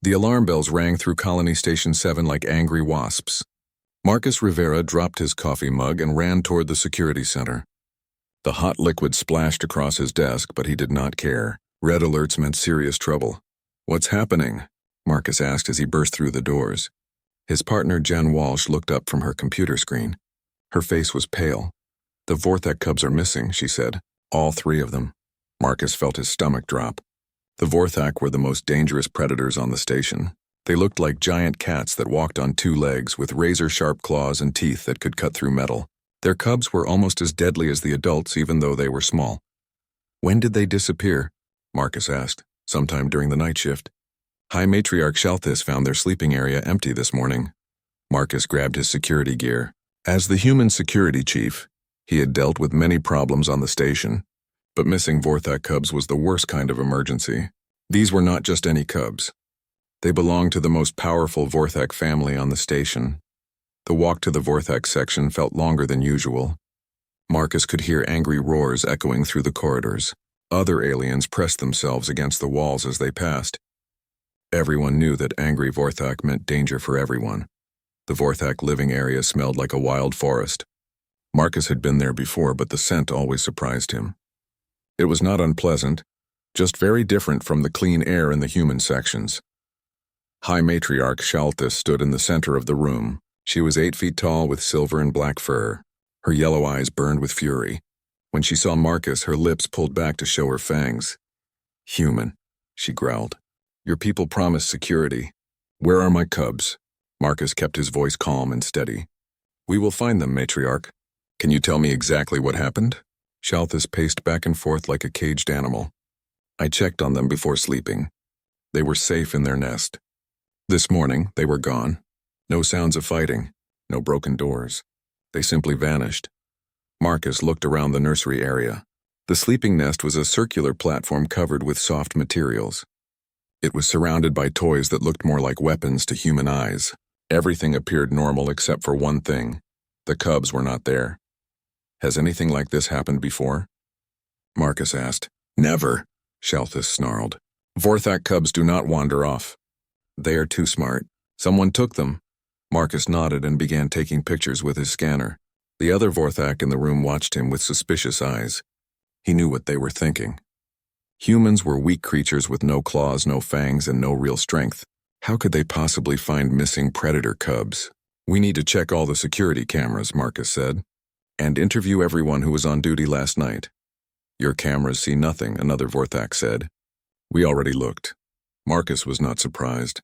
The alarm bells rang through Colony Station 7 like angry wasps. Marcus Rivera dropped his coffee mug and ran toward the security center. The hot liquid splashed across his desk, but he did not care. Red alerts meant serious trouble. "What's happening?" Marcus asked as he burst through the doors. His partner Jen Walsh looked up from her computer screen. Her face was pale. "The Vorthak cubs are missing," she said. "All 3 of them." Marcus felt his stomach drop. The Vorthak were the most dangerous predators on the station. They looked like giant cats that walked on 2 legs with razor-sharp claws and teeth that could cut through metal. Their cubs were almost as deadly as the adults, even though they were small. "When did they disappear?" Marcus asked. "Sometime during the night shift. High Matriarch Shalthis found their sleeping area empty this morning." Marcus grabbed his security gear. As the human security chief, he had dealt with many problems on the station, but missing Vorthak cubs was the worst kind of emergency. These were not just any cubs. They belonged to the most powerful Vorthak family on the station. The walk to the Vorthak section felt longer than usual. Marcus could hear angry roars echoing through the corridors. Other aliens pressed themselves against the walls as they passed. Everyone knew that angry Vorthak meant danger for everyone. The Vorthak living area smelled like a wild forest. Marcus had been there before, but the scent always surprised him. It was not unpleasant, just very different from the clean air in the human sections. High Matriarch Shalthis stood in the center of the room. She was 8 feet tall with silver and black fur. Her yellow eyes burned with fury. When she saw Marcus, her lips pulled back to show her fangs. "Human," she growled. "Your people promised security. Where are my cubs?" Marcus kept his voice calm and steady. "We will find them, Matriarch. Can you tell me exactly what happened?" Shalthis paced back and forth like a caged animal. "I checked on them before sleeping. They were safe in their nest. This morning, they were gone. No sounds of fighting, no broken doors. They simply vanished." Marcus looked around the nursery area. The sleeping nest was a circular platform covered with soft materials. It was surrounded by toys that looked more like weapons to human eyes. Everything appeared normal except for one thing. The cubs were not there. "Has anything like this happened before?" Marcus asked. "Never," Shalthis snarled. "Vorthak cubs do not wander off. They are too smart. Someone took them." Marcus nodded and began taking pictures with his scanner. The other Vorthak in the room watched him with suspicious eyes. He knew what they were thinking. Humans were weak creatures with no claws, no fangs, and no real strength. How could they possibly find missing predator cubs? "We need to check all the security cameras," Marcus said, "and interview everyone who was on duty last night." "Your cameras see nothing," another Vorthak said. "We already looked." Marcus was not surprised.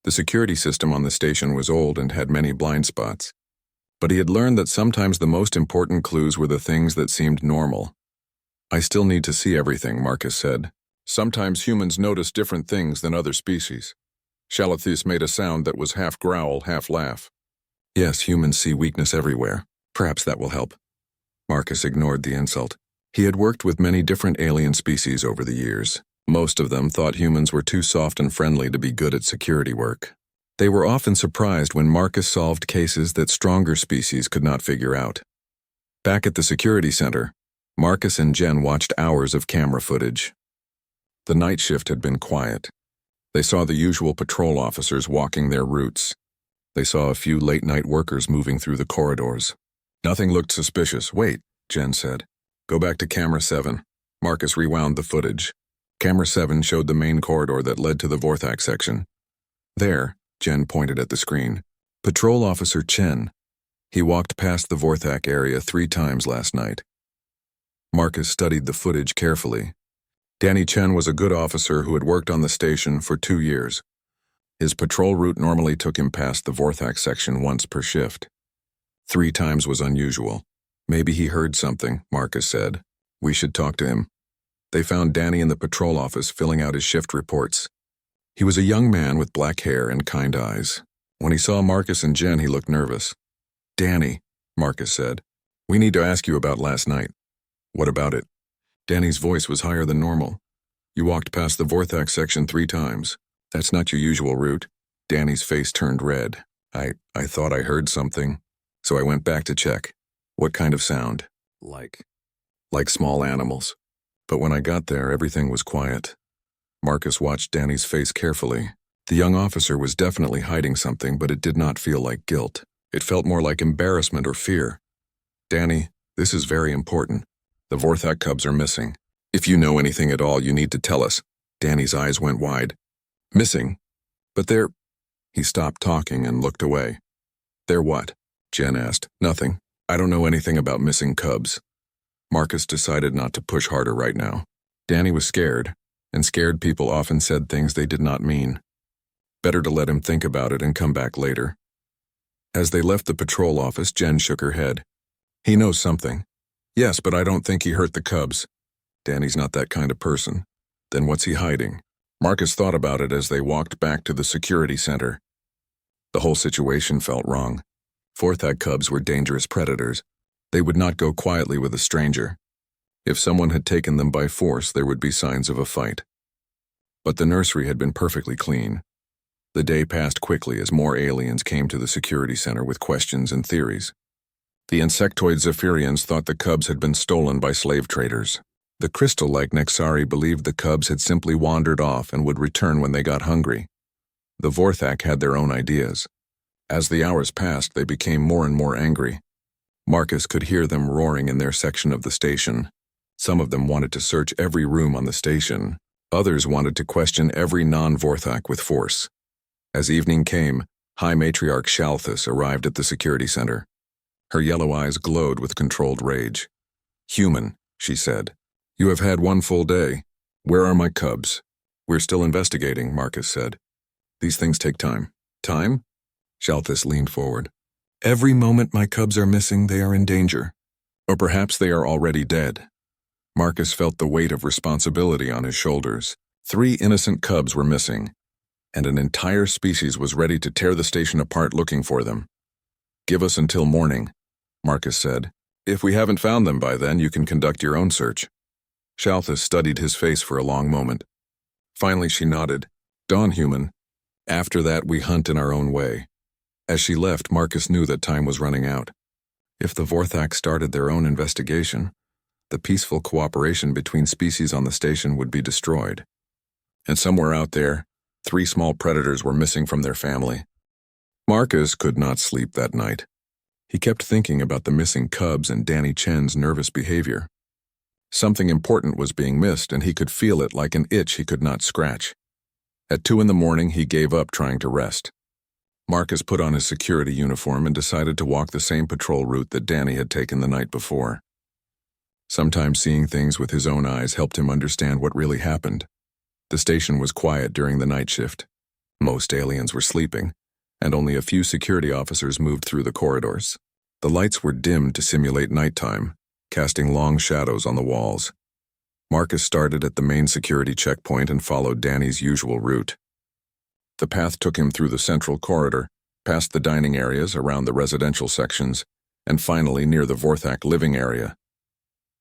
The security system on the station was old and had many blind spots. But he had learned that sometimes the most important clues were the things that seemed normal. "I still need to see everything," Marcus said. "Sometimes humans notice different things than other species." Shalthis made a sound that was half growl, half laugh. "Yes, humans see weakness everywhere. Perhaps that will help." Marcus ignored the insult. He had worked with many different alien species over the years. Most of them thought humans were too soft and friendly to be good at security work. They were often surprised when Marcus solved cases that stronger species could not figure out. Back at the security center, Marcus and Jen watched hours of camera footage. The night shift had been quiet. They saw the usual patrol officers walking their routes. They saw a few late-night workers moving through the corridors. Nothing looked suspicious. "Wait," Jen said. "Go back to camera 7. Marcus rewound the footage. Camera 7 showed the main corridor that led to the Vorthak section. "There," Jen pointed at the screen. "Patrol Officer Chen. He walked past the Vorthak area 3 times last night." Marcus studied the footage carefully. Danny Chen was a good officer who had worked on the station for 2 years. His patrol route normally took him past the Vorthak section once per shift. 3 times was unusual. "Maybe he heard something," Marcus said. "We should talk to him." They found Danny in the patrol office filling out his shift reports. He was a young man with black hair and kind eyes. When he saw Marcus and Jen, he looked nervous. "Danny," Marcus said, "we need to ask you about last night." "What about it?" Danny's voice was higher than normal. "You walked past the Vorthak section 3 times. That's not your usual route." Danny's face turned red. I thought I heard something, so I went back to check." "What kind of sound?" Like small animals. But when I got there, everything was quiet." Marcus watched Danny's face carefully. The young officer was definitely hiding something, but it did not feel like guilt. It felt more like embarrassment or fear. "Danny, this is very important. The Vorthak cubs are missing. If you know anything at all, you need to tell us." Danny's eyes went wide. "Missing? But they're—" He stopped talking and looked away. "They're what?" Jen asked. "Nothing. I don't know anything about missing cubs." Marcus decided not to push harder right now. Danny was scared, and scared people often said things they did not mean. Better to let him think about it and come back later. As they left the patrol office, Jen shook her head. "He knows something." "Yes, but I don't think he hurt the cubs." "Danny's not that kind of person." "Then what's he hiding?" Marcus thought about it as they walked back to the security center. The whole situation felt wrong. Vorthak cubs were dangerous predators. They would not go quietly with a stranger. If someone had taken them by force, there would be signs of a fight. But the nursery had been perfectly clean. The day passed quickly as more aliens came to the security center with questions and theories. The insectoid Zephyrians thought the cubs had been stolen by slave traders. The crystal-like Nexari believed the cubs had simply wandered off and would return when they got hungry. The Vorthak had their own ideas. As the hours passed, they became more and more angry. Marcus could hear them roaring in their section of the station. Some of them wanted to search every room on the station. Others wanted to question every non-Vorthak with force. As evening came, High Matriarch Shalthus arrived at the security center. Her yellow eyes glowed with controlled rage. "Human," she said. "You have had one full day. Where are my cubs?" "We're still investigating," Marcus said. "These things take time." "Time?" Shalthus leaned forward. "Every moment my cubs are missing, they are in danger. Or perhaps they are already dead." Marcus felt the weight of responsibility on his shoulders. 3 innocent cubs were missing, and an entire species was ready to tear the station apart looking for them. "Give us until morning," Marcus said. "If we haven't found them by then, you can conduct your own search." Shalthus studied his face for a long moment. Finally she nodded. "Dawn, human. After that we hunt in our own way." As she left, Marcus knew that time was running out. If the Vorthak started their own investigation, the peaceful cooperation between species on the station would be destroyed. And somewhere out there, 3 small predators were missing from their family. Marcus could not sleep that night. He kept thinking about the missing cubs and Danny Chen's nervous behavior. Something important was being missed, and he could feel it like an itch he could not scratch. At 2 in the morning, he gave up trying to rest. Marcus put on his security uniform and decided to walk the same patrol route that Danny had taken the night before. Sometimes seeing things with his own eyes helped him understand what really happened. The station was quiet during the night shift. Most aliens were sleeping, and only a few security officers moved through the corridors. The lights were dimmed to simulate nighttime, casting long shadows on the walls. Marcus started at the main security checkpoint and followed Danny's usual route. The path took him through the central corridor, past the dining areas, around the residential sections, and finally near the Vorthak living area.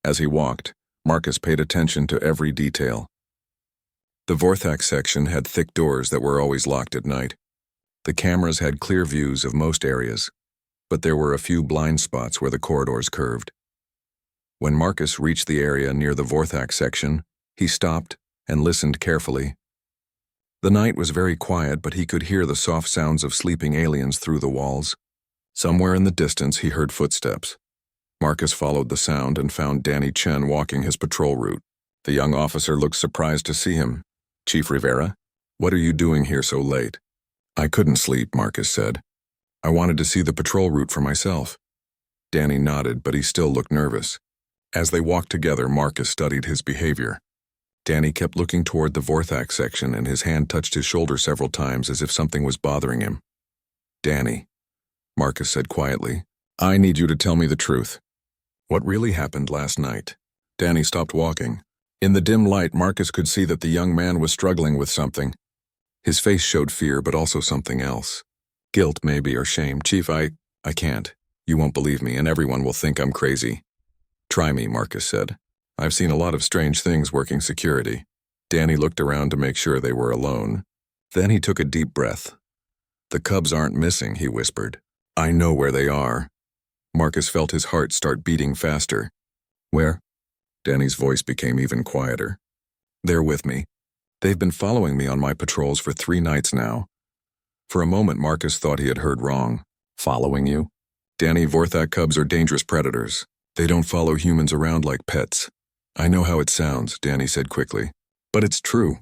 As he walked, Marcus paid attention to every detail. The Vorthak section had thick doors that were always locked at night. The cameras had clear views of most areas, but there were a few blind spots where the corridors curved. When Marcus reached the area near the Vorthak section, he stopped and listened carefully. The night was very quiet, but he could hear the soft sounds of sleeping aliens through the walls. Somewhere in the distance, he heard footsteps. Marcus followed the sound and found Danny Chen walking his patrol route. The young officer looked surprised to see him. "Chief Rivera, what are you doing here so late?" "I couldn't sleep," Marcus said. "I wanted to see the patrol route for myself." Danny nodded, but he still looked nervous. As they walked together, Marcus studied his behavior. Danny kept looking toward the Vorthak section, and his hand touched his shoulder several times as if something was bothering him. "Danny," Marcus said quietly, "I need you to tell me the truth. What really happened last night?" Danny stopped walking. In the dim light, Marcus could see that the young man was struggling with something. His face showed fear, but also something else. Guilt, maybe, or shame. "Chief, I can't. You won't believe me, and everyone will think I'm crazy." "Try me," Marcus said. "I've seen a lot of strange things working security." Danny looked around to make sure they were alone. Then he took a deep breath. "The cubs aren't missing," he whispered. "I know where they are." Marcus felt his heart start beating faster. "Where?" Danny's voice became even quieter. "They're with me. They've been following me on my patrols for 3 nights now. For a moment, Marcus thought he had heard wrong. Following you? Danny, Vorthak cubs are dangerous predators. They don't follow humans around like pets. I know how it sounds, Danny said quickly. But it's true.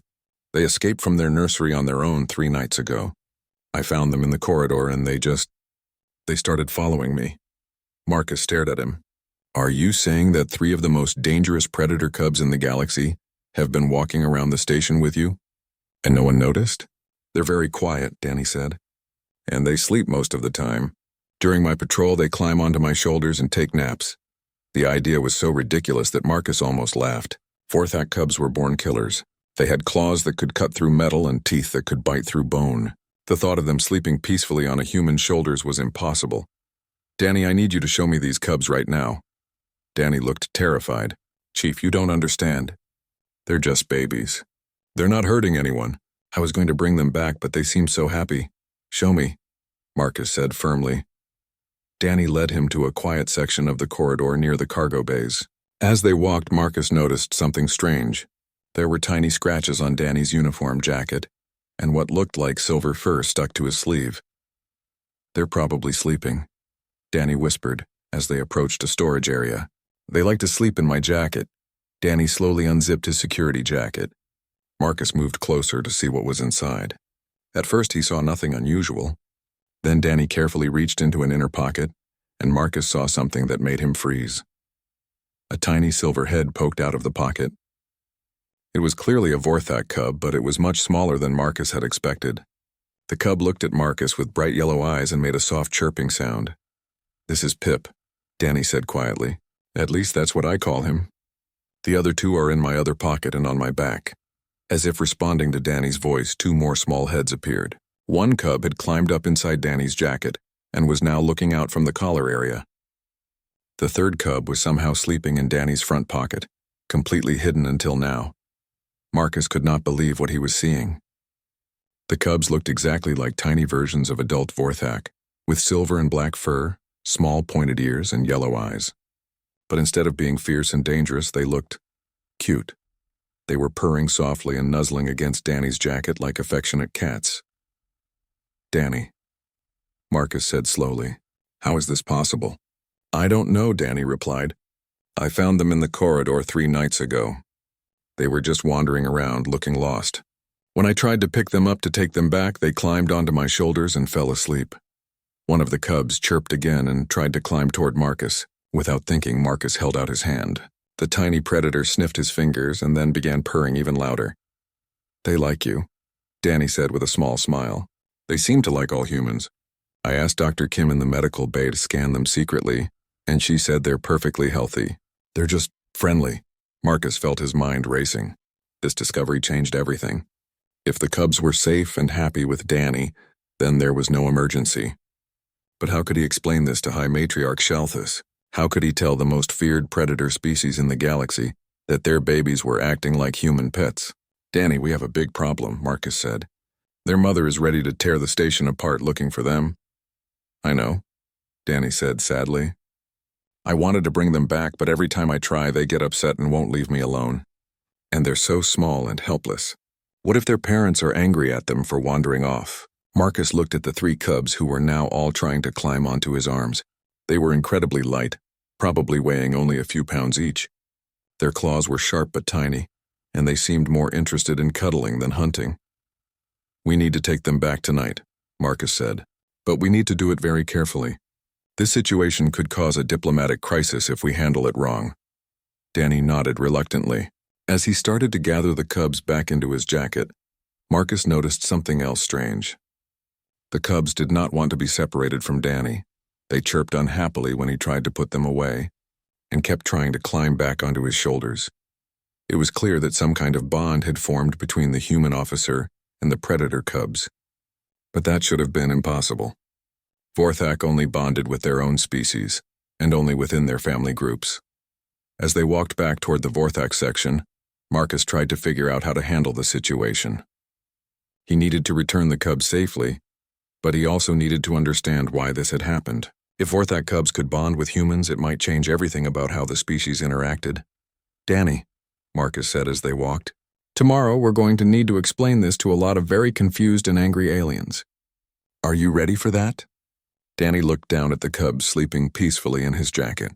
They escaped from their nursery on their own 3 nights ago. I found them in the corridor and they started following me. Marcus stared at him. Are you saying that 3 of the most dangerous predator cubs in the galaxy have been walking around the station with you? And no one noticed? They're very quiet, Danny said. And they sleep most of the time. During my patrol, they climb onto my shoulders and take naps. The idea was so ridiculous that Marcus almost laughed. Vorthak cubs were born killers. They had claws that could cut through metal and teeth that could bite through bone. The thought of them sleeping peacefully on a human's shoulders was impossible. Danny, I need you to show me these cubs right now. Danny looked terrified. Chief, you don't understand. They're just babies. They're not hurting anyone. I was going to bring them back, but they seem so happy. Show me, Marcus said firmly. Danny led him to a quiet section of the corridor near the cargo bays. As they walked, Marcus noticed something strange. There were tiny scratches on Danny's uniform jacket, and what looked like silver fur stuck to his sleeve. They're probably sleeping, Danny whispered as they approached a storage area. They like to sleep in my jacket. Danny slowly unzipped his security jacket. Marcus moved closer to see what was inside. At first he saw nothing unusual. Then Danny carefully reached into an inner pocket, and Marcus saw something that made him freeze. A tiny silver head poked out of the pocket. It was clearly a Vorthak cub, but it was much smaller than Marcus had expected. The cub looked at Marcus with bright yellow eyes and made a soft chirping sound. This is Pip, Danny said quietly. At least that's what I call him. The other 2 are in my other pocket and on my back. As if responding to Danny's voice, 2 more small heads appeared. One cub had climbed up inside Danny's jacket and was now looking out from the collar area. The 3rd cub was somehow sleeping in Danny's front pocket, completely hidden until now. Marcus could not believe what he was seeing. The cubs looked exactly like tiny versions of adult Vorthak, with silver and black fur, small pointed ears, and yellow eyes. But instead of being fierce and dangerous, they looked cute. They were purring softly and nuzzling against Danny's jacket like affectionate cats. Danny, Marcus said slowly. How is this possible? I don't know, Danny replied. I found them in the corridor 3 nights ago. They were just wandering around, looking lost. When I tried to pick them up to take them back, they climbed onto my shoulders and fell asleep. One of the cubs chirped again and tried to climb toward Marcus. Without thinking, Marcus held out his hand. The tiny predator sniffed his fingers and then began purring even louder. They like you, Danny said with a small smile. They seem to like all humans. I asked Dr. Kim in the medical bay to scan them secretly, and she said they're perfectly healthy. They're just friendly. Marcus felt his mind racing. This discovery changed everything. If the cubs were safe and happy with Danny, then there was no emergency. But how could he explain this to High Matriarch Shalthus? How could he tell the most feared predator species in the galaxy that their babies were acting like human pets? Danny, we have a big problem, Marcus said. Their mother is ready to tear the station apart looking for them. I know, Danny said sadly. I wanted to bring them back, but every time I try, they get upset and won't leave me alone. And they're so small and helpless. What if their parents are angry at them for wandering off? Marcus looked at the 3 cubs who were now all trying to climb onto his arms. They were incredibly light, probably weighing only a few pounds each. Their claws were sharp but tiny, and they seemed more interested in cuddling than hunting. We need to take them back tonight, Marcus said, but we need to do it very carefully. This situation could cause a diplomatic crisis if we handle it wrong. Danny nodded reluctantly. As he started to gather the cubs back into his jacket, Marcus noticed something else strange. The cubs did not want to be separated from Danny. They chirped unhappily when he tried to put them away, and kept trying to climb back onto his shoulders. It was clear that some kind of bond had formed between the human officer and the predator cubs. But that should have been impossible. Vorthak only bonded with their own species, and only within their family groups. As they walked back toward the Vorthak section, Marcus tried to figure out how to handle the situation. He needed to return the cubs safely, but he also needed to understand why this had happened. If Vorthak cubs could bond with humans, it might change everything about how the species interacted. Danny, Marcus said as they walked, Tomorrow, we're going to need to explain this to a lot of very confused and angry aliens. Are you ready for that? Danny looked down at the cubs sleeping peacefully in his jacket.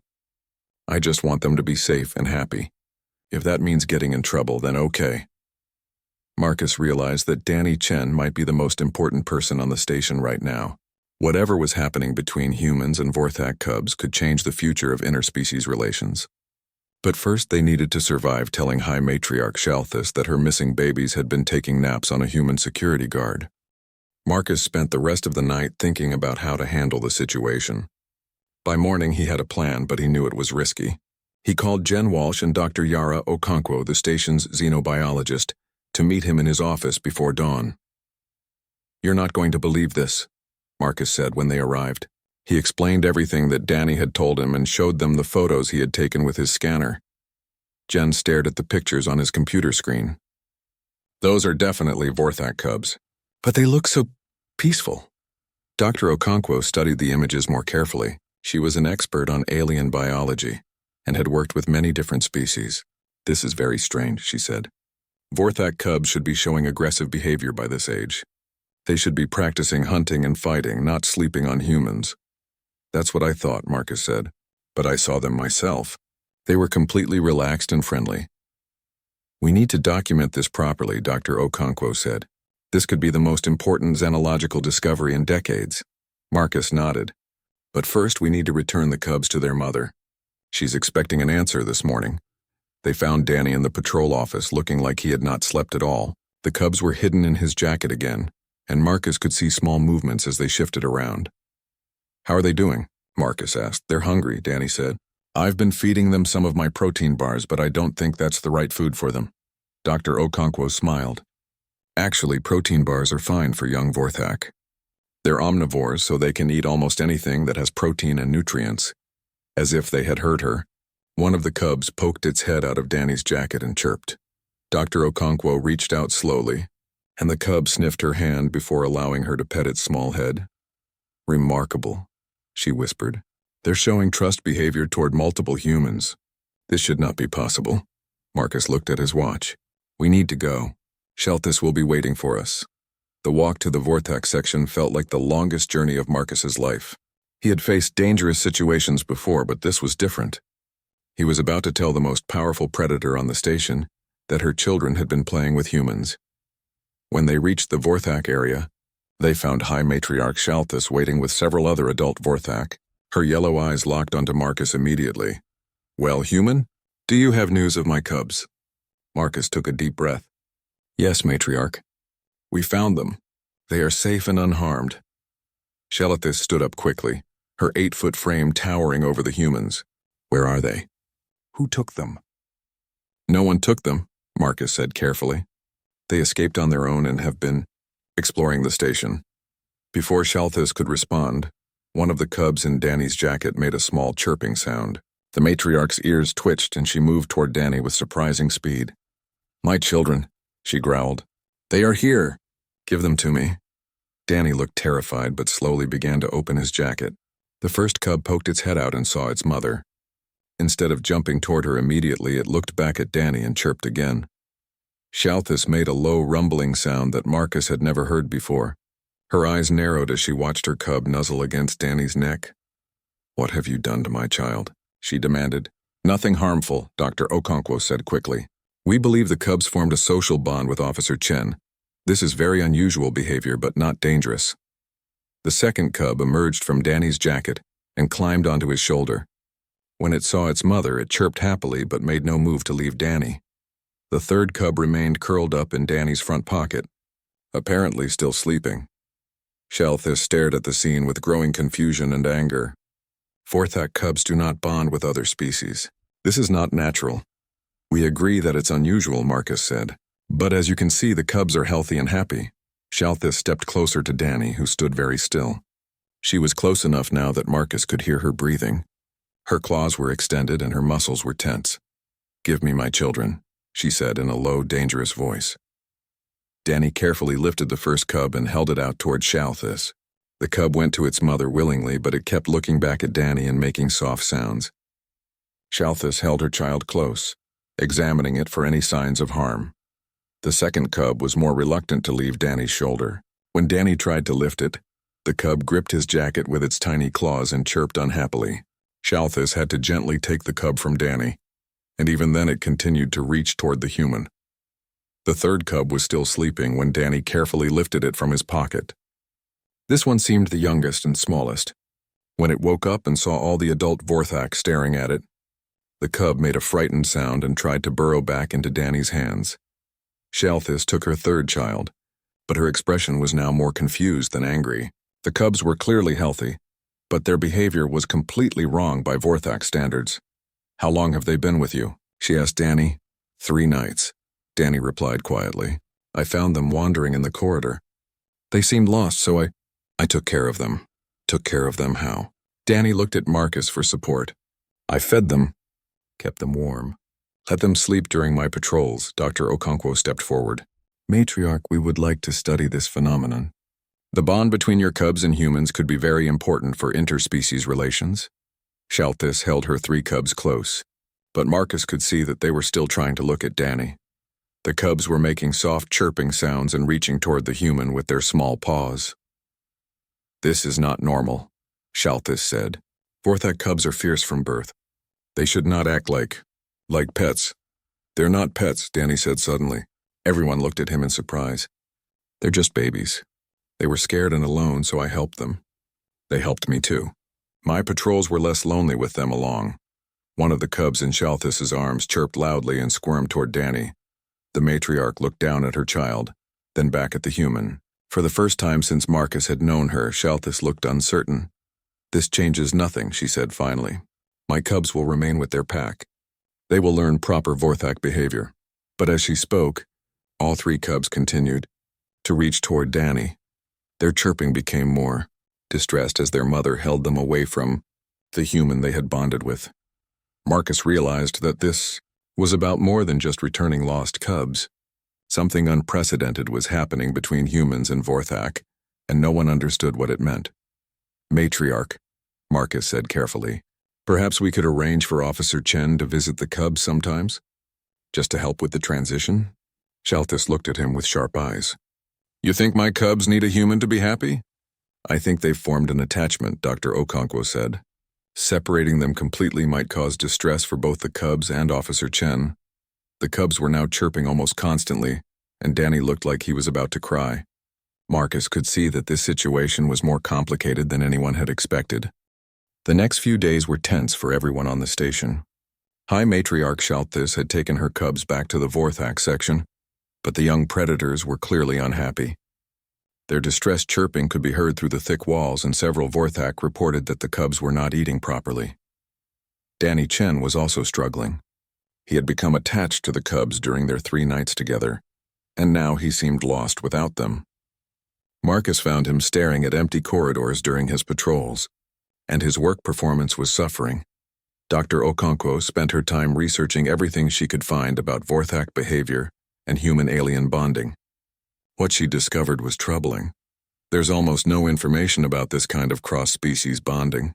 I just want them to be safe and happy. If that means getting in trouble, then okay. Marcus realized that Danny Chen might be the most important person on the station right now. Whatever was happening between humans and Vorthak cubs could change the future of interspecies relations. But first they needed to survive telling High Matriarch Shalthus that her missing babies had been taking naps on a human security guard. Marcus spent the rest of the night thinking about how to handle the situation. By morning he had a plan, but he knew it was risky. He called Jen Walsh and Dr. Yara Okonkwo, the station's xenobiologist, to meet him in his office before dawn. "You're not going to believe this," Marcus said when they arrived. He explained everything that Danny had told him and showed them the photos he had taken with his scanner. Jen stared at the pictures on his computer screen. "Those are definitely Vorthak cubs. But they look so peaceful." Dr. Okonkwo studied the images more carefully. She was an expert on alien biology and had worked with many different species. "This is very strange," she said. "Vorthak cubs should be showing aggressive behavior by this age. They should be practicing hunting and fighting, not sleeping on humans." "That's what I thought," Marcus said. "But I saw them myself. They were completely relaxed and friendly." "We need to document this properly," Dr. Okonkwo said. "This could be the most important xenological discovery in decades." Marcus nodded. "But first we need to return the cubs to their mother. She's expecting an answer this morning." They found Danny in the patrol office looking like he had not slept at all. The cubs were hidden in his jacket again, and Marcus could see small movements as they shifted around. "How are they doing?" Marcus asked. "They're hungry," Danny said. "I've been feeding them some of my protein bars, but I don't think that's the right food for them." Dr. Okonkwo smiled. "Actually, protein bars are fine for young Vorthak. They're omnivores, so they can eat almost anything that has protein and nutrients." As if they had heard her, one of the cubs poked its head out of Danny's jacket and chirped. Dr. Okonkwo reached out slowly, and the cub sniffed her hand before allowing her to pet its small head. "Remarkable," she whispered. "They're showing trust behavior toward multiple humans. This should not be possible." Marcus looked at his watch. "We need to go. Shalthus will be waiting for us." The walk to the Vorthak section felt like the longest journey of Marcus's life. He had faced dangerous situations before, but this was different. He was about to tell the most powerful predator on the station that her children had been playing with humans. When they reached the Vorthak area, they found High Matriarch Shalthus waiting with several other adult Vorthak. Her yellow eyes locked onto Marcus immediately. "Well, human, do you have news of my cubs?" Marcus took a deep breath. "Yes, Matriarch. We found them. They are safe and unharmed." Shalthus stood up quickly, her 8-foot frame towering over the humans. "Where are they? Who took them?" "No one took them," Marcus said carefully. "They escaped on their own and have been exploring the station." Before Shalthus could respond, one of the cubs in Danny's jacket made a small chirping sound. The matriarch's ears twitched and she moved toward Danny with surprising speed. "My children," she growled. "They are here. Give them to me." Danny looked terrified but slowly began to open his jacket. The first cub poked its head out and saw its mother. Instead of jumping toward her immediately, it looked back at Danny and chirped again. Shalthus made a low rumbling sound that Marcus had never heard before. Her eyes narrowed as she watched her cub nuzzle against Danny's neck. "What have you done to my child?" she demanded. "Nothing harmful," Dr. Okonkwo said quickly. "We believe the cubs formed a social bond with Officer Chen. This is very unusual behavior, but not dangerous." The second cub emerged from Danny's jacket and climbed onto his shoulder. When it saw its mother, it chirped happily but made no move to leave Danny. The third cub remained curled up in Danny's front pocket, apparently still sleeping. Shalthus stared at the scene with growing confusion and anger. Vorthak cubs do not bond with other species. This is not natural. "We agree that it's unusual," Marcus said. "But as you can see, the cubs are healthy and happy." Shalthus stepped closer to Danny, who stood very still. She was close enough now that Marcus could hear her breathing. Her claws were extended and her muscles were tense. "Give me my children," she said in a low, dangerous voice. Danny carefully lifted the first cub and held it out toward Shalthus. The cub went to its mother willingly, but it kept looking back at Danny and making soft sounds. Shalthus held her child close, examining it for any signs of harm. The second cub was more reluctant to leave Danny's shoulder. When Danny tried to lift it, the cub gripped his jacket with its tiny claws and chirped unhappily. Shalthis had to gently take the cub from Danny, and even then it continued to reach toward the human. The third cub was still sleeping when Danny carefully lifted it from his pocket. This one seemed the youngest and smallest. When it woke up and saw all the adult Vorthak staring at it, the cub made a frightened sound and tried to burrow back into Danny's hands. Shalthis took her third child, but her expression was now more confused than angry. The cubs were clearly healthy, but their behavior was completely wrong by Vorthak standards. "How long have they been with you?" she asked Danny. 3 nights, Danny replied quietly. "I found them wandering in the corridor. They seemed lost, so I took care of them." "Took care of them how?" Danny looked at Marcus for support. "I fed them, kept them warm, let them sleep during my patrols." Dr. Okonkwo stepped forward. "Matriarch, we would like to study this phenomenon. The bond between your cubs and humans could be very important for interspecies relations." Shalthis held her 3 cubs close, but Marcus could see that they were still trying to look at Danny. The cubs were making soft chirping sounds and reaching toward the human with their small paws. "This is not normal," Shalthis said. "Vorthak cubs are fierce from birth. They should not act like pets." "They're not pets," Danny said suddenly. Everyone looked at him in surprise. "They're just babies. They were scared and alone, so I helped them. They helped me too. My patrols were less lonely with them along." One of the cubs in Shalthis's arms chirped loudly and squirmed toward Danny. The matriarch looked down at her child, then back at the human. For the first time since Marcus had known her, Shalthis looked uncertain. "This changes nothing," she said finally. "My cubs will remain with their pack. They will learn proper Vorthak behavior." But as she spoke, all 3 cubs continued to reach toward Danny. Their chirping became more distressed as their mother held them away from the human they had bonded with. Marcus realized that this was about more than just returning lost cubs. Something unprecedented was happening between humans and Vorthak, and no one understood what it meant. "Matriarch," Marcus said carefully, "perhaps we could arrange for Officer Chen to visit the cubs sometimes, just to help with the transition?" Shalthis looked at him with sharp eyes. "You think my cubs need a human to be happy?" "I think they've formed an attachment," Dr. Okonkwo said. "Separating them completely might cause distress for both the cubs and Officer Chen." The cubs were now chirping almost constantly, and Danny looked like he was about to cry. Marcus could see that this situation was more complicated than anyone had expected. The next few days were tense for everyone on the station. High Matriarch Shalthis had taken her cubs back to the Vorthak section, but the young predators were clearly unhappy. Their distressed chirping could be heard through the thick walls, and several Vorthak reported that the cubs were not eating properly. Danny Chen was also struggling. He had become attached to the cubs during their 3 nights together, and now he seemed lost without them. Marcus found him staring at empty corridors during his patrols, and his work performance was suffering. Dr. Okonkwo spent her time researching everything she could find about Vorthak behavior and human-alien bonding. What she discovered was troubling. "There's almost no information about this kind of cross-species bonding,"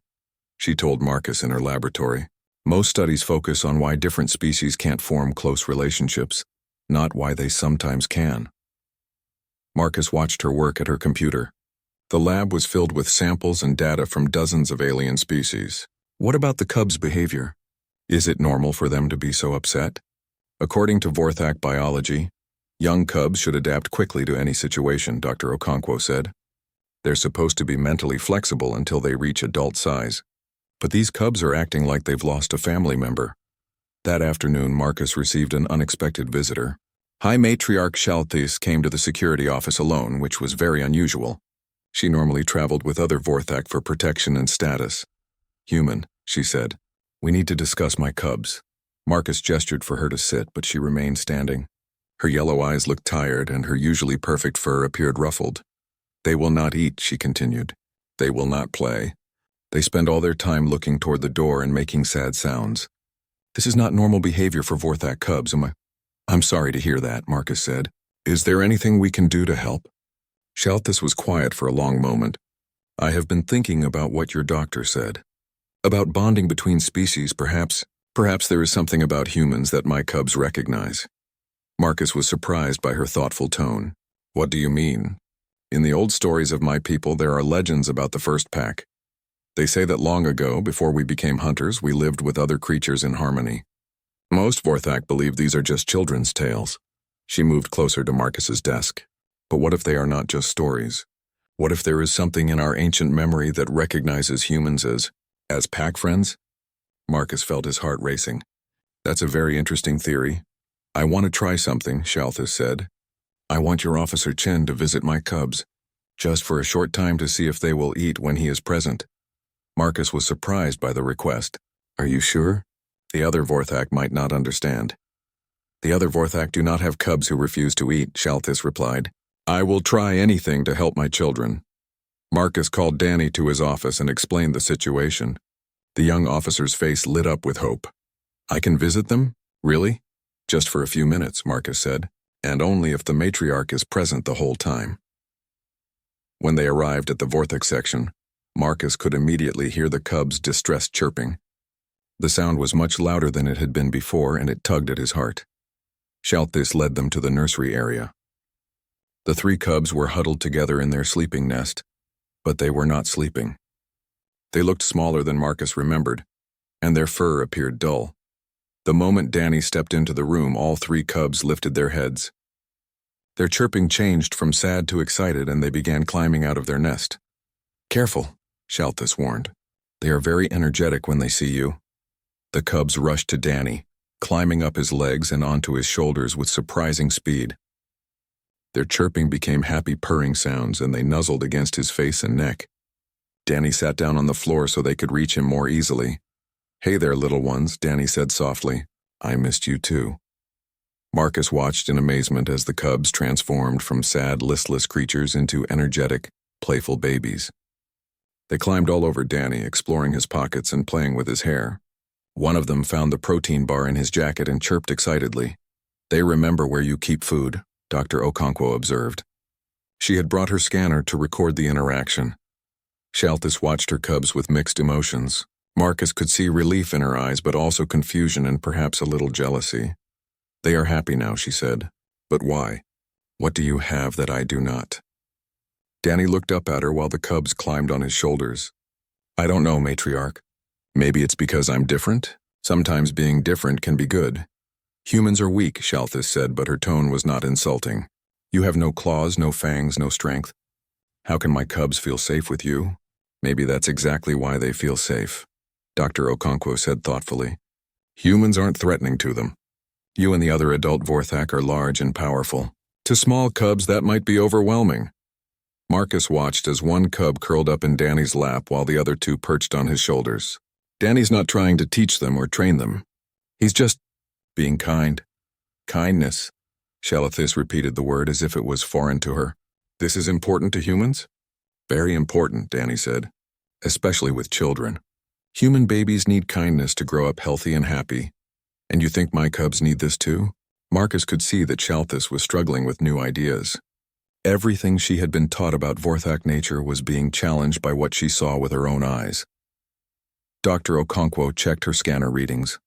she told Marcus in her laboratory. "Most studies focus on why different species can't form close relationships, not why they sometimes can." Marcus watched her work at her computer. The lab was filled with samples and data from dozens of alien species. "What about the cubs' behavior? Is it normal for them to be so upset?" "According to Vorthak biology, young cubs should adapt quickly to any situation," Dr. Okonkwo said. "They're supposed to be mentally flexible until they reach adult size. But these cubs are acting like they've lost a family member." That afternoon, Marcus received an unexpected visitor. High Matriarch Shalthis came to the security office alone, which was very unusual. She normally traveled with other Vorthak for protection and status. "Human," she said, "we need to discuss my cubs." Marcus gestured for her to sit, but she remained standing. Her yellow eyes looked tired, and her usually perfect fur appeared ruffled. "They will not eat," she continued. "They will not play. They spend all their time looking toward the door and making sad sounds. This is not normal behavior for Vorthak cubs, am I?" "I'm sorry to hear that," Marcus said. "Is there anything we can do to help?" Shalthis was quiet for a long moment. "I have been thinking about what your doctor said. About bonding between species, perhaps there is something about humans that my cubs recognize." Marcus was surprised by her thoughtful tone. What do you mean? In the old stories of my people, there are legends about the first pack. They say that long ago, before we became hunters, we lived with other creatures in harmony. Most Vorthak believe these are just children's tales. She moved closer to Marcus's desk. But what if they are not just stories? What if there is something in our ancient memory that recognizes humans as pack friends? Marcus felt his heart racing. That's a very interesting theory. I want to try something, Shalthus said. I want your Officer Chen to visit my cubs, just for a short time to see if they will eat when he is present. Marcus was surprised by the request. Are you sure? The other Vorthak might not understand. The other Vorthak do not have cubs who refuse to eat, Shalthus replied. I will try anything to help my children. Marcus called Danny to his office and explained the situation. The young officer's face lit up with hope. I can visit them? Really? Just for a few minutes, Marcus said, and only if the matriarch is present the whole time. When they arrived at the Vorthak section, Marcus could immediately hear the cubs' distressed chirping. The sound was much louder than it had been before, and it tugged at his heart. Shalthus led them to the nursery area. The 3 cubs were huddled together in their sleeping nest, but they were not sleeping. They looked smaller than Marcus remembered, and their fur appeared dull. The moment Danny stepped into the room, all 3 cubs lifted their heads. Their chirping changed from sad to excited, and they began climbing out of their nest. Careful, Shalthus warned. They are very energetic when they see you. The cubs rushed to Danny, climbing up his legs and onto his shoulders with surprising speed. Their chirping became happy purring sounds, and they nuzzled against his face and neck. Danny sat down on the floor so they could reach him more easily. Hey there, little ones, Danny said softly. I missed you too. Marcus watched in amazement as the cubs transformed from sad, listless creatures into energetic, playful babies. They climbed all over Danny, exploring his pockets and playing with his hair. One of them found the protein bar in his jacket and chirped excitedly. They remember where you keep food, Dr. Okonkwo observed. She had brought her scanner to record the interaction. Shalthus watched her cubs with mixed emotions. Marcus could see relief in her eyes, but also confusion and perhaps a little jealousy. They are happy now, she said. But why? What do you have that I do not? Danny looked up at her while the cubs climbed on his shoulders. I don't know, matriarch. Maybe it's because I'm different? Sometimes being different can be good. Humans are weak, Shalthus said, but her tone was not insulting. You have no claws, no fangs, no strength. How can my cubs feel safe with you? Maybe that's exactly why they feel safe, Dr. Okonkwo said thoughtfully. Humans aren't threatening to them. You and the other adult Vorthak are large and powerful. To small cubs, that might be overwhelming. Marcus watched as one cub curled up in Danny's lap while the other 2 perched on his shoulders. Danny's not trying to teach them or train them. He's just being kind. Kindness. Shalthus repeated the word as if it was foreign to her. This is important to humans? Very important, Danny said. Especially with children. Human babies need kindness to grow up healthy and happy. And you think my cubs need this too? Marcus could see that Shalthus was struggling with new ideas. Everything she had been taught about Vorthak nature was being challenged by what she saw with her own eyes. Dr. Okonkwo checked her scanner readings.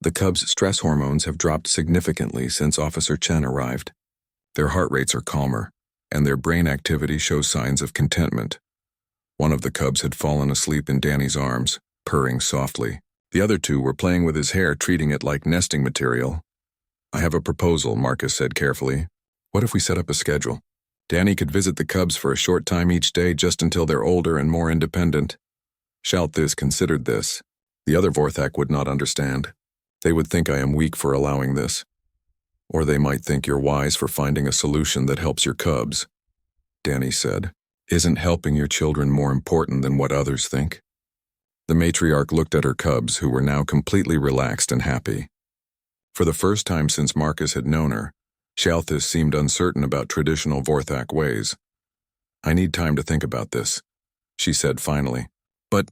The cubs' stress hormones have dropped significantly since Officer Chen arrived. Their heart rates are calmer, and their brain activity shows signs of contentment. One of the cubs had fallen asleep in Danny's arms, purring softly. The other 2 were playing with his hair, treating it like nesting material. I have a proposal, Marcus said carefully. What if we set up a schedule? Danny could visit the cubs for a short time each day just until they're older and more independent. Shalthus considered this. The other Vorthak would not understand. They would think I am weak for allowing this. Or they might think you're wise for finding a solution that helps your cubs. Danny said, Isn't helping your children more important than what others think? The matriarch looked at her cubs, who were now completely relaxed and happy. For the first time since Marcus had known her, Shalthus seemed uncertain about traditional Vorthak ways. I need time to think about this, she said finally. But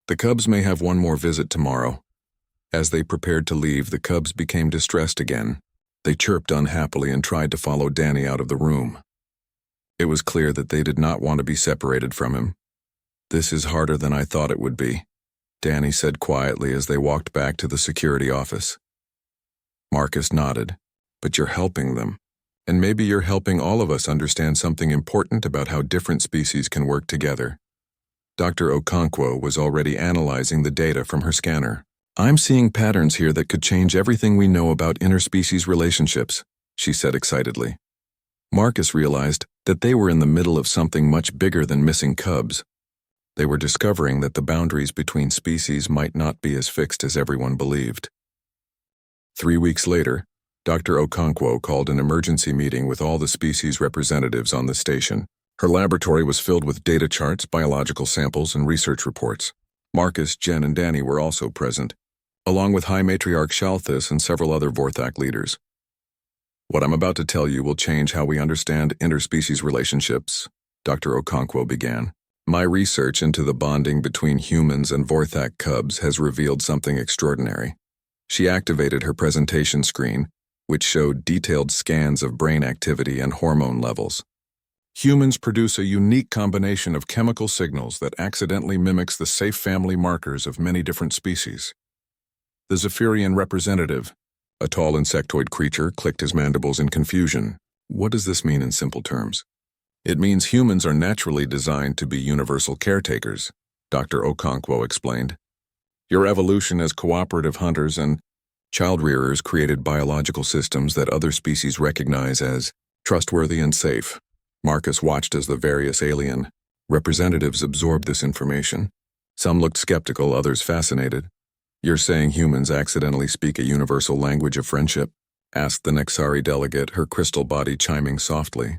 the cubs may have one more visit tomorrow. As they prepared to leave, the cubs became distressed again. They chirped unhappily and tried to follow Danny out of the room. It was clear that they did not want to be separated from him. This is harder than I thought it would be, Danny said quietly as they walked back to the security office. Marcus nodded. but you're helping them. And maybe you're helping all of us understand something important about how different species can work together. Dr. Okonkwo was already analyzing the data from her scanner. I'm seeing patterns here that could change everything we know about interspecies relationships, she said excitedly. Marcus realized that they were in the middle of something much bigger than missing cubs. They were discovering that the boundaries between species might not be as fixed as everyone believed. 3 weeks later, Dr. Okonkwo called an emergency meeting with all the species representatives on the station. Her laboratory was filled with data charts, biological samples, and research reports. Marcus, Jen, and Danny were also present, along with High Matriarch Shalthus and several other Vorthak leaders. What I'm about to tell you will change how we understand interspecies relationships, Dr. Okonkwo began. My research into the bonding between humans and Vorthak cubs has revealed something extraordinary. She activated her presentation screen, which showed detailed scans of brain activity and hormone levels. Humans produce a unique combination of chemical signals that accidentally mimics the safe family markers of many different species. The Zephyrian representative, a tall insectoid creature, clicked his mandibles in confusion. What does this mean in simple terms? It means humans are naturally designed to be universal caretakers, Dr. Okonkwo explained. Your evolution as cooperative hunters and child rearers created biological systems that other species recognize as trustworthy and safe. Marcus watched as the various alien representatives absorbed this information. Some looked skeptical, others fascinated. You're saying humans accidentally speak a universal language of friendship? Asked the Nexari delegate, her crystal body chiming softly.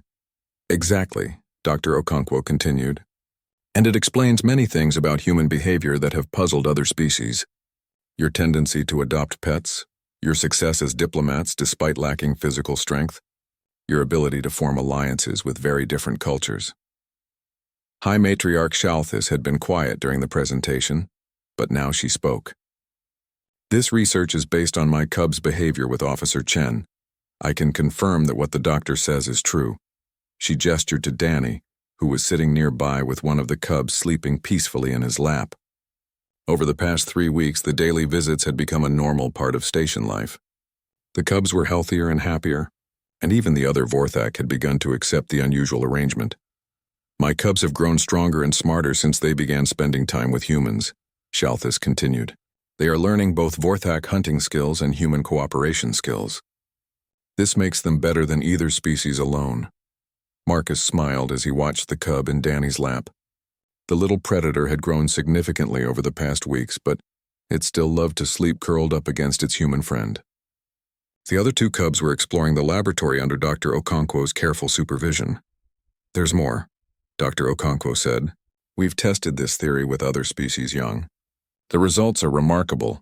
Exactly, Dr. Okonkwo continued. And it explains many things about human behavior that have puzzled other species. Your tendency to adopt pets, your success as diplomats despite lacking physical strength, your ability to form alliances with very different cultures. High Matriarch Shalthus had been quiet during the presentation, but now she spoke. This research is based on my cub's behavior with Officer Chen. I can confirm that what the doctor says is true. She gestured to Danny, who was sitting nearby with one of the cubs sleeping peacefully in his lap. Over the past 3 weeks, the daily visits had become a normal part of station life. The cubs were healthier and happier, and even the other Vorthak had begun to accept the unusual arrangement. My cubs have grown stronger and smarter since they began spending time with humans, Shalthus continued. They are learning both Vorthak hunting skills and human cooperation skills. This makes them better than either species alone. Marcus smiled as he watched the cub in Danny's lap. The little predator had grown significantly over the past weeks, but it still loved to sleep curled up against its human friend. The other 2 cubs were exploring the laboratory under Dr. Okonkwo's careful supervision. There's more, Dr. Okonkwo said. We've tested this theory with other species young. The results are remarkable.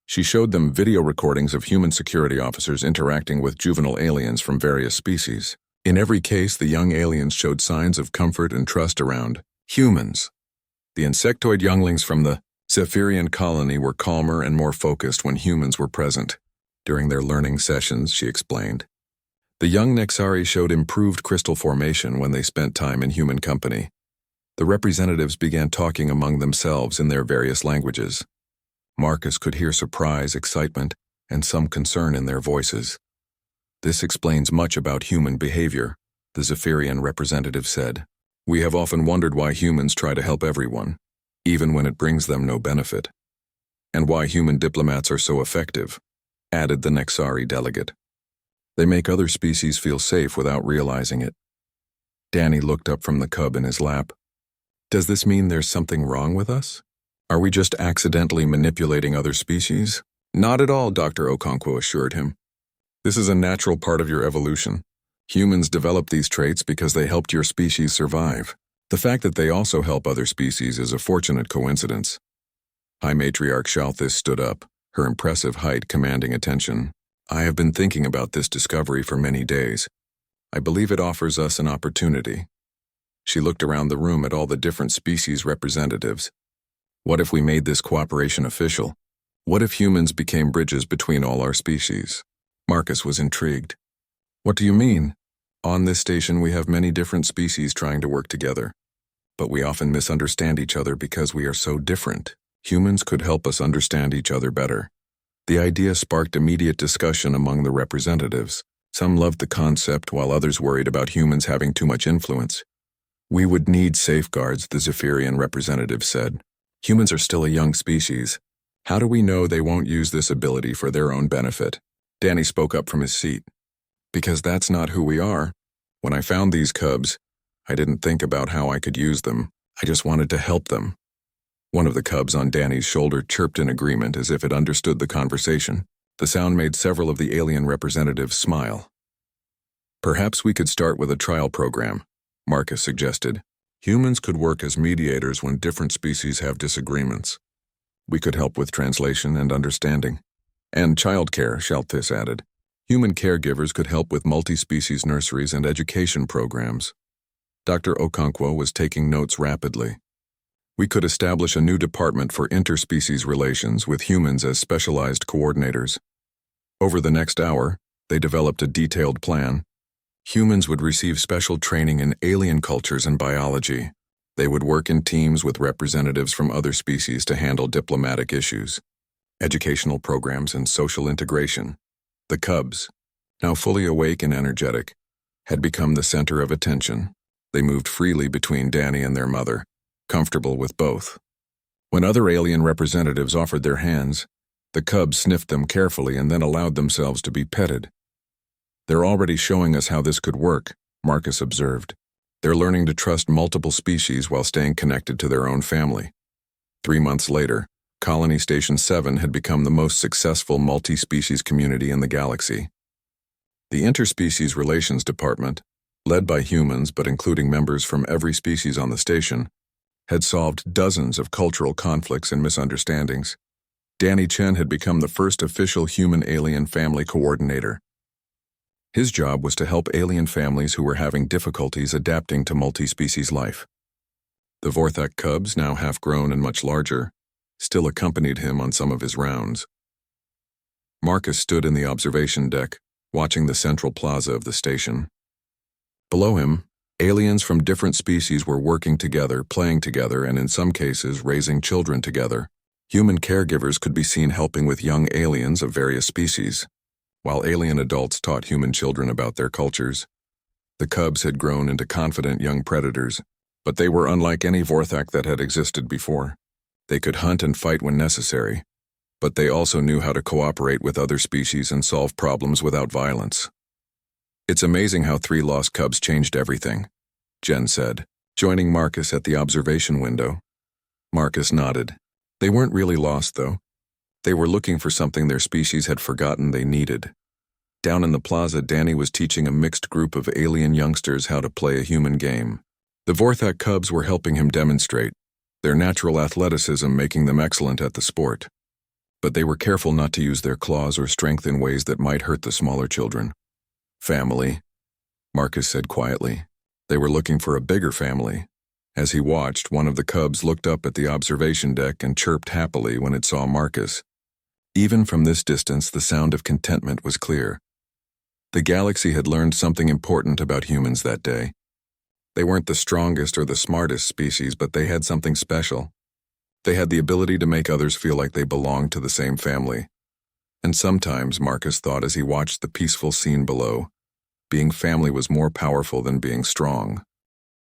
She showed them video recordings of human security officers interacting with juvenile aliens from various species. In every case, the young aliens showed signs of comfort and trust around humans. The insectoid younglings from the Zephyrian colony were calmer and more focused when humans were present. During their learning sessions, she explained. The young Nexari showed improved crystal formation when they spent time in human company. The representatives began talking among themselves in their various languages. Marcus could hear surprise, excitement, and some concern in their voices. This explains much about human behavior, the Zephyrian representative said. We have often wondered why humans try to help everyone, even when it brings them no benefit. And why human diplomats are so effective, added the Nexari delegate. They make other species feel safe without realizing it. Danny looked up from the cub in his lap. Does this mean there's something wrong with us? Are we just accidentally manipulating other species? Not at all, Dr. Okonkwo assured him. This is a natural part of your evolution. Humans developed these traits because they helped your species survive. The fact that they also help other species is a fortunate coincidence. High Matriarch Shalthus stood up, her impressive height commanding attention. I have been thinking about this discovery for many days. I believe it offers us an opportunity. She looked around the room at all the different species representatives. What if we made this cooperation official? What if humans became bridges between all our species? Marcus was intrigued. What do you mean? On this station we have many different species trying to work together. But we often misunderstand each other because we are so different. Humans could help us understand each other better. The idea sparked immediate discussion among the representatives. Some loved the concept, while others worried about humans having too much influence. We would need safeguards, the Zephyrian representative said. Humans are still a young species. How do we know they won't use this ability for their own benefit? Danny spoke up from his seat. Because that's not who we are. When I found these cubs, I didn't think about how I could use them. I just wanted to help them. One of the cubs on Danny's shoulder chirped in agreement as if it understood the conversation. The sound made several of the alien representatives smile. Perhaps we could start with a trial program, Marcus suggested. Humans could work as mediators when different species have disagreements. We could help with translation and understanding. And childcare, Shalthis added. Human caregivers could help with multi-species nurseries and education programs. Dr. Okonkwo was taking notes rapidly. We could establish a new department for interspecies relations with humans as specialized coordinators. Over the next hour, they developed a detailed plan. Humans would receive special training in alien cultures and biology. They would work in teams with representatives from other species to handle diplomatic issues, educational programs, and social integration. The cubs, now fully awake and energetic, had become the center of attention. They moved freely between Danny and their mother, comfortable with both. When other alien representatives offered their hands, the cubs sniffed them carefully and then allowed themselves to be petted. They're already showing us how this could work, Marcus observed. They're learning to trust multiple species while staying connected to their own family. 3 months later, Colony Station 7 had become the most successful multi-species community in the galaxy. The Interspecies Relations Department, led by humans but including members from every species on the station, had solved dozens of cultural conflicts and misunderstandings. Danny Chen had become the first official human-alien family coordinator. His job was to help alien families who were having difficulties adapting to multi-species life. The Vorthak cubs, now half-grown and much larger, still accompanied him on some of his rounds. Marcus stood in the observation deck, watching the central plaza of the station. Below him, aliens from different species were working together, playing together, and in some cases raising children together. Human caregivers could be seen helping with young aliens of various species, while alien adults taught human children about their cultures. The cubs had grown into confident young predators, but they were unlike any Vorthak that had existed before. They could hunt and fight when necessary, but they also knew how to cooperate with other species and solve problems without violence. It's amazing how 3 lost cubs changed everything, Jen said, joining Marcus at the observation window. Marcus nodded. They weren't really lost, though. They were looking for something their species had forgotten they needed. Down in the plaza, Danny was teaching a mixed group of alien youngsters how to play a human game. The Vorthak cubs were helping him demonstrate, their natural athleticism making them excellent at the sport. But they were careful not to use their claws or strength in ways that might hurt the smaller children. Family, Marcus said quietly. They were looking for a bigger family. As he watched, one of the cubs looked up at the observation deck and chirped happily when it saw Marcus. Even from this distance, the sound of contentment was clear. The galaxy had learned something important about humans that day. They weren't the strongest or the smartest species, but they had something special. They had the ability to make others feel like they belonged to the same family. And sometimes, Marcus thought as he watched the peaceful scene below, being family was more powerful than being strong.